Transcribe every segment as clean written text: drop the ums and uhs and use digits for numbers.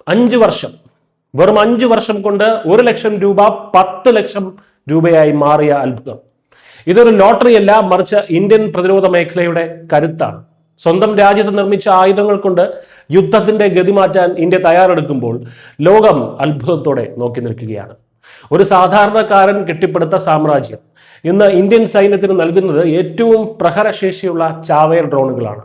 5 വർഷം, വെറും 5 വർഷം കൊണ്ട് 1 ലക്ഷം രൂപ 10 ലക്ഷം രൂപയായി മാറിയ അത്ഭുതം. ഇതൊരു ലോട്ടറി അല്ല, മറിച്ച് ഇന്ത്യൻ പ്രതിരോധ മേഖലയുടെ കരുത്താണ്. സ്വന്തം രാജ്യത്ത് നിർമ്മിച്ച ആയുധങ്ങൾ കൊണ്ട് യുദ്ധത്തിന്റെ ഗതി മാറ്റാൻ ഇന്ത്യ തയ്യാറെടുക്കുമ്പോൾ ലോകം അത്ഭുതത്തോടെ നോക്കി നിൽക്കുകയാണ്. ഒരു സാധാരണക്കാരൻ കെട്ടിപ്പടുത്ത സാമ്രാജ്യം ഇന്ന് ഇന്ത്യൻ സൈന്യത്തിന് നൽകുന്നത് ഏറ്റവും പ്രഹരശേഷിയുള്ള ചാവേർ ഡ്രോണുകളാണ്.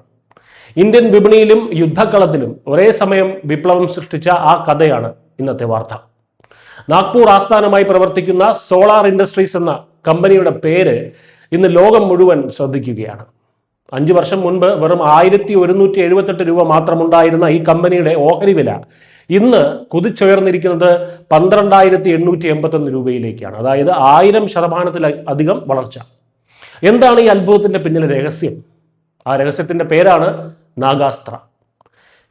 ഇന്ത്യൻ വിപണിയിലും യുദ്ധക്കളത്തിലും ഒരേ സമയം വിപ്ലവം സൃഷ്ടിച്ച ആ കഥയാണ് ഇന്നത്തെ വാർത്ത. നാഗ്പൂർ ആസ്ഥാനമായി പ്രവർത്തിക്കുന്ന സോളാർ ഇൻഡസ്ട്രീസ് എന്ന കമ്പനിയുടെ പേര് ഇന്ന് ലോകം മുഴുവൻ ശ്രദ്ധിക്കുകയാണ്. 5 വർഷം മുൻപ് വെറും 1178 രൂപ മാത്രമുണ്ടായിരുന്ന ഈ കമ്പനിയുടെ ഓഹരി വില ഇന്ന് കുതിച്ചുയർന്നിരിക്കുന്നത് 12,881 രൂപയിലേക്കാണ്. അതായത് 1000% വളർച്ച. എന്താണ് ഈ അത്ഭുതത്തിന്റെ പിന്നിലെ രഹസ്യം? ആ രഹസ്യത്തിന്റെ പേരാണ് നാഗാസ്ത്ര.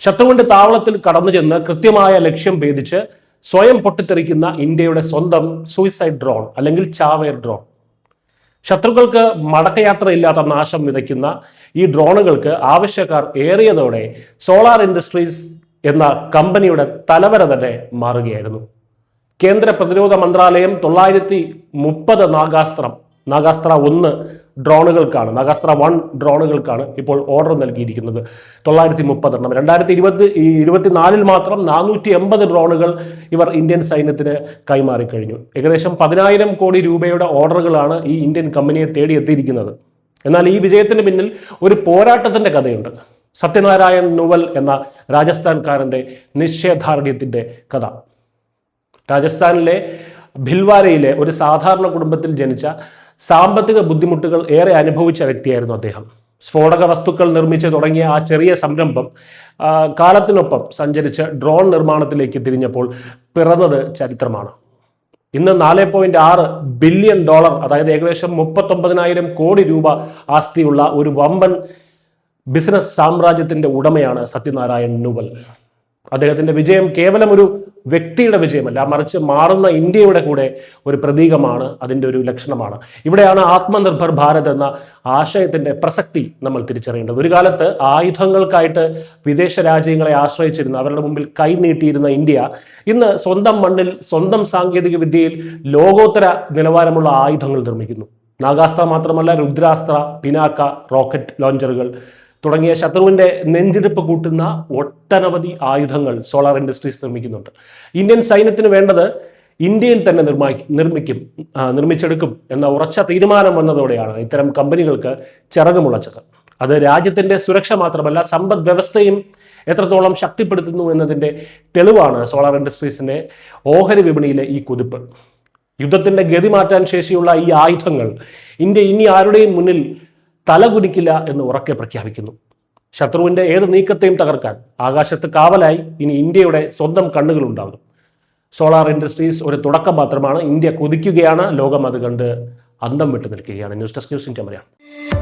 ശത്രുവിന്റെ താവളത്തിൽ കടന്നു ചെന്ന് കൃത്യമായ ലക്ഷ്യം ഭേദിച്ച് സ്വയം പൊട്ടിത്തെറിക്കുന്ന ഇന്ത്യയുടെ സ്വന്തം സൂയിസൈഡ് ഡ്രോൺ അല്ലെങ്കിൽ ചാവേർ ഡ്രോൺ. ശത്രുക്കൾക്ക് മടക്കയാത്രയില്ലാത്ത നാശം വിതയ്ക്കുന്ന ഈ ഡ്രോണുകൾക്ക് ആവശ്യക്കാർ ഏറിയതോടെ സോളാർ ഇൻഡസ്ട്രീസ് എന്ന കമ്പനിയുടെ തലവര തന്നെ മാറുകയായിരുന്നു. കേന്ദ്ര പ്രതിരോധ മന്ത്രാലയം 930 നാഗാസ്ത്ര 1 ഡ്രോണുകൾക്കാണ്, നാഗാസ്ത്ര 1 ഡ്രോണുകൾക്കാണ് ഇപ്പോൾ ഓർഡർ നൽകിയിരിക്കുന്നത്. 930 2024 മാത്രം 480 ഡ്രോണുകൾ ഇവർ ഇന്ത്യൻ സൈന്യത്തിന് കൈമാറിക്കഴിഞ്ഞു. ഏകദേശം 10,000 കോടി രൂപയുടെ ഓർഡറുകളാണ് ഈ ഇന്ത്യൻ കമ്പനിയെ തേടിയെത്തിയിരിക്കുന്നത്. എന്നാൽ ഈ വിജയത്തിന് പിന്നിൽ ഒരു പോരാട്ടത്തിന്റെ കഥയുണ്ട്. സത്യനാരായൺ നുവൽ എന്ന രാജസ്ഥാൻകാരന്റെ നിശ്ചയദാർഢ്യത്തിന്റെ കഥ. രാജസ്ഥാനിലെ ഭിൽവാരയിലെ ഒരു സാധാരണ കുടുംബത്തിൽ ജനിച്ച സാമ്പത്തിക ബുദ്ധിമുട്ടുകൾ ഏറെ അനുഭവിച്ച വ്യക്തിയായിരുന്നു അദ്ദേഹം. സ്ഫോടക വസ്തുക്കൾ നിർമ്മിച്ച് തുടങ്ങിയ ആ ചെറിയ സംരംഭം കാലത്തിനൊപ്പം സഞ്ചരിച്ച് ഡ്രോൺ നിർമ്മാണത്തിലേക്ക് തിരിഞ്ഞപ്പോൾ പിറന്നത് ചരിത്രമാണ്. ഇന്ന് $4.6 ബില്യൺ, അതായത് ഏകദേശം 39,000 കോടി രൂപ ആസ്തിയുള്ള ഒരു വമ്പൻ ബിസിനസ് സാമ്രാജ്യത്തിന്റെ ഉടമയാണ് സത്യനാരായൺ നുവൽ. അദ്ദേഹത്തിന്റെ വിജയം കേവലം ഒരു വ്യക്തിയുടെ വിജയമല്ല, മറിച്ച് മാറുന്ന ഇന്ത്യയുടെ കൂടെ ഒരു പ്രതീകമാണ്, അതിൻ്റെ ഒരു ലക്ഷണമാണ്. ഇവിടെയാണ് ആത്മനിർഭർ ഭാരത് എന്ന ആശയത്തിന്റെ പ്രസക്തി നമ്മൾ തിരിച്ചറിയേണ്ടത്. ഒരു കാലത്ത് ആയുധങ്ങൾക്കായിട്ട് വിദേശ രാജ്യങ്ങളെ ആശ്രയിച്ചിരുന്ന, അവരുടെ മുമ്പിൽ കൈനീട്ടിയിരുന്ന ഇന്ത്യ ഇന്ന് സ്വന്തം മണ്ണിൽ സ്വന്തം സാങ്കേതിക വിദ്യയിൽ ലോകോത്തര നിലവാരമുള്ള ആയുധങ്ങൾ നിർമ്മിക്കുന്നു. നാഗാസ്ത്ര മാത്രമല്ല, രുദ്രാസ്ത്ര, പിനാക്ക, റോക്കറ്റ് ലോഞ്ചറുകൾ തുടങ്ങിയ ശത്രുവിന്റെ നെഞ്ചിടിപ്പ് കൂട്ടുന്ന ഒട്ടനവധി ആയുധങ്ങൾ സോളാർ ഇൻഡസ്ട്രീസ് നിർമ്മിക്കുന്നുണ്ട്. ഇന്ത്യൻ സൈന്യത്തിന് വേണ്ടത് ഇന്ത്യയിൽ തന്നെ നിർമ്മിച്ചെടുക്കും എന്ന ഉറച്ച തീരുമാനം വന്നതോടെയാണ് ഇത്തരം കമ്പനികൾക്ക് ചിറകുമുളച്ചത്. അത് രാജ്യത്തിന്റെ സുരക്ഷ മാത്രമല്ല, സമ്പദ് വ്യവസ്ഥയും എത്രത്തോളം ശക്തിപ്പെടുത്തുന്നു എന്നതിന്റെ തെളിവാണ് സോളാർ ഇൻഡസ്ട്രീസിന്റെ ഓഹരി വിപണിയിലെ ഈ കുതിപ്പ്. യുദ്ധത്തിന്റെ ഗതി മാറ്റാൻ ശേഷിയുള്ള ഈ ആയുധങ്ങൾ ഇന്ത്യ ഇനി ആരുടെയും മുന്നിൽ തലകുനിക്കില്ല എന്ന് ഉറക്കെ പ്രഖ്യാപിക്കുന്നു. ശത്രുവിന്റെ ഏത് നീക്കത്തെയും തകർക്കാൻ ആകാശത്ത് കാവലായി ഇനി ഇന്ത്യയുടെ സ്വന്തം കണ്ണുകൾ ഉണ്ടാകും. സോളാർ ഇൻഡസ്ട്രീസ് ഒരു തുടക്കം മാത്രമാണ്. ഇന്ത്യ കുതിക്കുകയാണ്, ലോകം അത് കണ്ട് അന്തം വിട്ടു നിൽക്കുകയാണ്. News desk news India Malayalam.